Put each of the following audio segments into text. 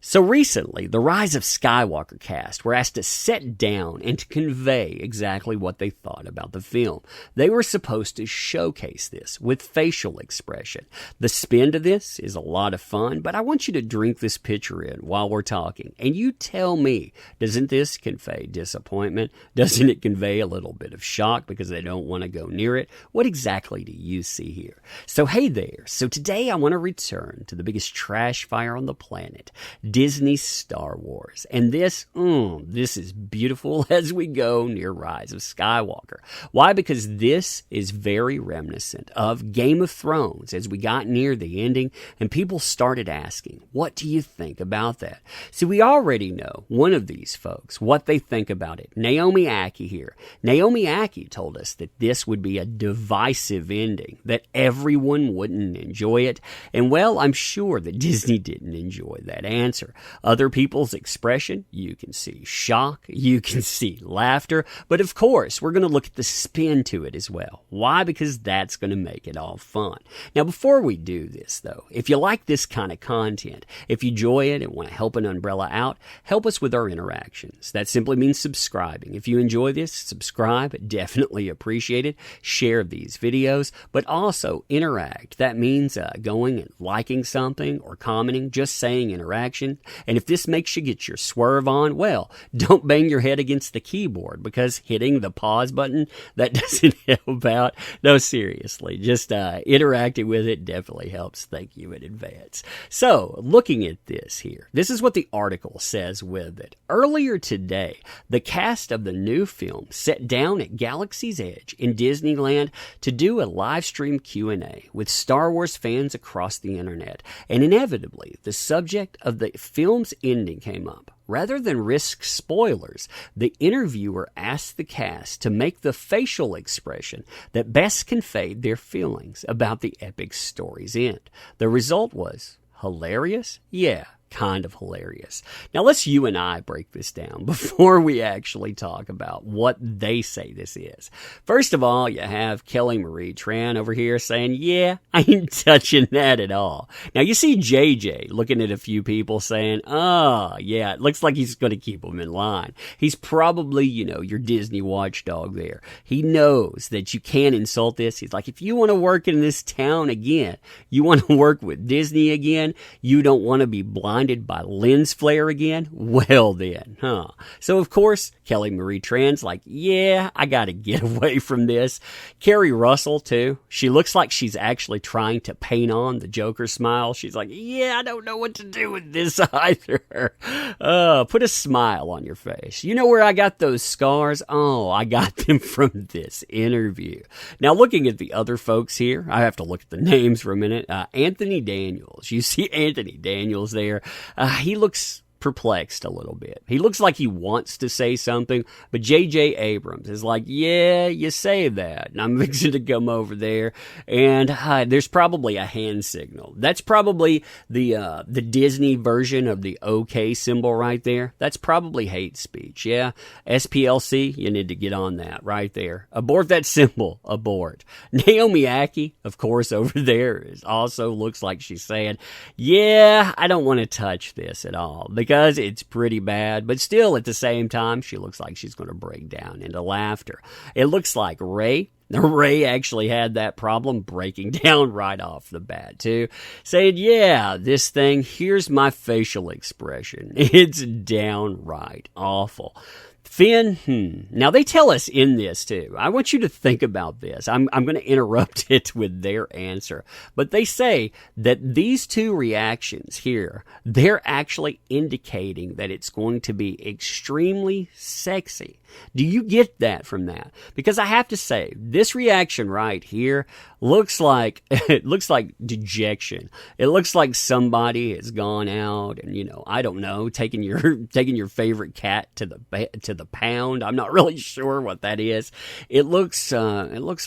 So recently, the Rise of Skywalker cast were asked to sit down and to convey exactly what they thought about the film. They were supposed to showcase this with facial expression. The spin to this is a lot of fun, but I want you to drink this picture in while we're talking. And you tell me, doesn't this convey disappointment? Doesn't it convey a little bit of shock because they don't want to go near it? What exactly do you see here? So hey there. So today I want to return to the biggest trash fire on the planet, Disney's Star Wars. And this is beautiful as we go near Rise of Skywalker. Why? Because this is very reminiscent of Game of Thrones as we got near the ending and people started asking, what do you think about that? See, we already know one of these folks, what they think about it. Naomi Ackie here. Naomi Ackie told us that this would be a divisive ending, that everyone wouldn't enjoy it. And well, I'm sure that Disney didn't enjoy that answer. Other people's expression, you can see shock, you can see laughter, but of course, we're going to look at the spin to it as well. Why? Because that's going to make it all fun. Now, before we do this, though, if you like this kind of content, if you enjoy it and want to help an umbrella out, help us with our interactions. That simply means subscribing. If you enjoy this, subscribe. Definitely appreciate it. Share these videos, but also interact. That means going and liking something or commenting, just saying interaction. And if this makes you get your swerve on, well, don't bang your head against the keyboard because hitting the pause button, that doesn't help out. No, seriously, just interacting with it definitely helps. Thank you in advance. So, looking at this here, this is what the article says with it. Earlier today, the cast of the new film sat down at Galaxy's Edge in Disneyland to do a live stream Q&A with Star Wars fans across the internet. And inevitably, the subject of the film's ending came up. Rather than risk spoilers, the interviewer asked the cast to make the facial expression that best conveyed their feelings about the epic story's end. The result was hilarious? Yeah. Kind of hilarious. Now let's you and I break this down before we actually talk about what they say this is. First of all, you have Kelly Marie Tran over here saying, yeah, I ain't touching that at all. Now you see JJ looking at a few people saying, oh, yeah, it looks like he's going to keep them in line. He's probably, your Disney watchdog there. He knows that you can't insult this. He's like, if you want to work in this town again, you want to work with Disney again, you don't want to be blinded by lens flare again? Well then, So of course, Kelly Marie Tran's like, yeah, I gotta get away from this. Kerry Russell too. She looks like she's actually trying to paint on the Joker smile. She's like, yeah, I don't know what to do with this either. Put a smile on your face. You know where I got those scars? Oh, I got them from this interview. Now looking at the other folks here, I have to look at the names for a minute. Anthony Daniels. You see Anthony Daniels there. He looks perplexed a little bit. He looks like he wants to say something, but J.J. Abrams is like, yeah, you say that. And I'm fixing to come over there, and there's probably a hand signal. That's probably the Disney version of the OK symbol right there. That's probably hate speech, yeah? SPLC, you need to get on that right there. Abort that symbol. Abort. Naomi Ackie, of course, over there also looks like she's saying, yeah, I don't want to touch this at all, because it's pretty bad, but still at the same time, she looks like she's going to break down into laughter. It looks like Ray actually had that problem breaking down right off the bat, too, saying, yeah, this thing, here's my facial expression. It's downright awful. Finn, now they tell us in this too. I want you to think about this. I'm going to interrupt it with their answer. But they say that these two reactions here, they're actually indicating that it's going to be extremely sexy. Do you get that from that? Because I have to say, this reaction right here looks like dejection. It looks like somebody has gone out and, I don't know, taking your favorite cat to the pound. I'm not really sure what that is. It looks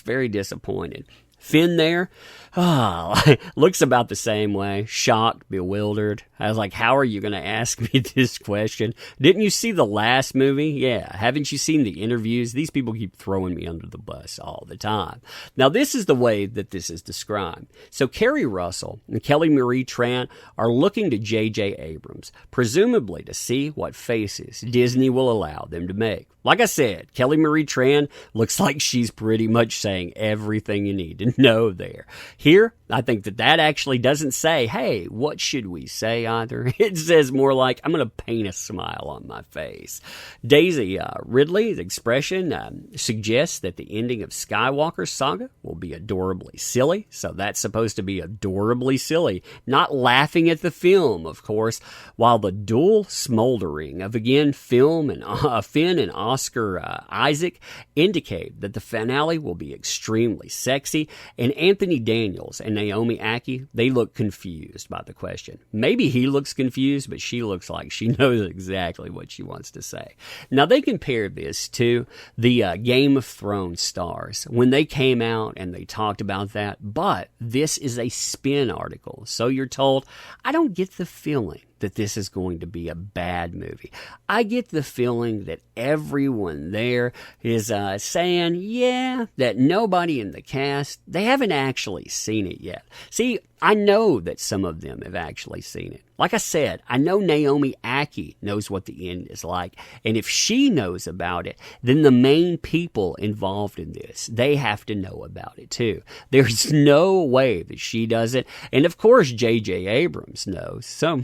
very disappointed. Finn there, Looks about the same way. Shocked, bewildered. I was like, how are you going to ask me this question? Didn't you see the last movie? Yeah. Haven't you seen the interviews? These people keep throwing me under the bus all the time. Now, this is the way that this is described. So, Kerry Russell and Kelly Marie Tran are looking to J.J. Abrams, presumably to see what faces Disney will allow them to make. Like I said, Kelly Marie Tran looks like she's pretty much saying everything you need to know there. Here, I think that actually doesn't say, hey, what should we say either? It says more like, I'm going to paint a smile on my face. Daisy Ridley's expression suggests that the ending of Skywalker Saga will be adorably silly. So that's supposed to be adorably silly. Not laughing at the film, of course, while the dual smoldering of, again, Finn and Oscar Isaac indicate that the finale will be extremely sexy, and Anthony Daniels and Naomi Ackie, they look confused by the question. Maybe he looks confused, but she looks like she knows exactly what she wants to say. Now, they compared this to the Game of Thrones stars when they came out and they talked about that, but this is a spin article, so you're told, I don't get the feeling that this is going to be a bad movie. I get the feeling that everyone there is saying, yeah, that nobody in the cast, they haven't actually seen it yet. See, I know that some of them have actually seen it. Like I said, I know Naomi Ackie knows what the end is like. And if she knows about it, then the main people involved in this, they have to know about it too. There's no way that she doesn't. And of course, J.J. Abrams knows. So,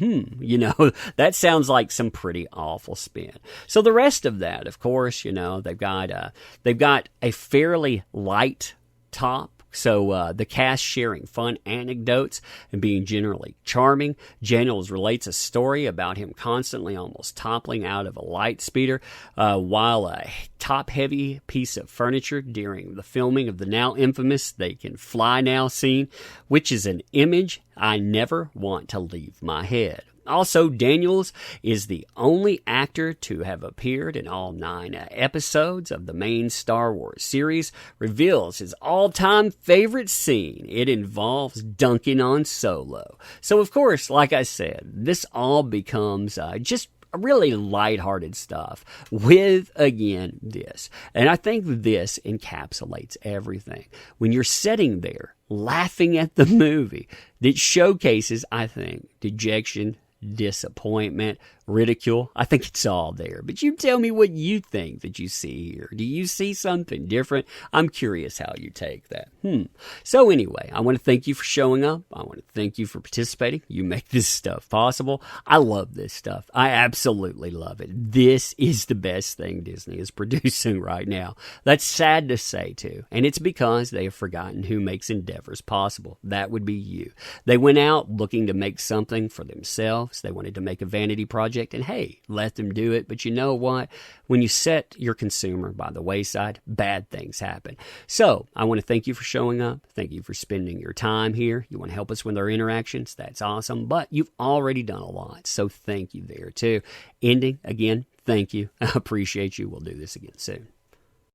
that sounds like some pretty awful spin. So the rest of that, of course, they've got a fairly light top. So the cast sharing fun anecdotes and being generally charming. Daniels relates a story about him constantly almost toppling out of a light speeder while a top-heavy piece of furniture during the filming of the now infamous They Can Fly Now scene, which is an image I never want to leave my head. Also, Daniels is the only actor to have appeared in all 9 episodes of the main Star Wars series, reveals his all-time favorite scene. It involves dunking on Solo. So, of course, like I said, this all becomes just really lighthearted stuff with, again, this. And I think this encapsulates everything. When you're sitting there laughing at the movie, that showcases, I think, dejection, disappointment, ridicule. I think it's all there. But you tell me what you think that you see here. Do you see something different? I'm curious how you take that. So anyway, I want to thank you for showing up. I want to thank you for participating. You make this stuff possible. I love this stuff. I absolutely love it. This is the best thing Disney is producing right now. That's sad to say too. And it's because they have forgotten who makes endeavors possible. That would be you. They went out looking to make something for themselves. They wanted to make a vanity project. And hey, let them do it. But you know what? When you set your consumer by the wayside, bad things happen. So I want to thank you for showing up. Thank you for spending your time here. You want to help us with our interactions? That's awesome. But you've already done a lot. So thank you there too. Ending again, thank you. I appreciate you. We'll do this again soon.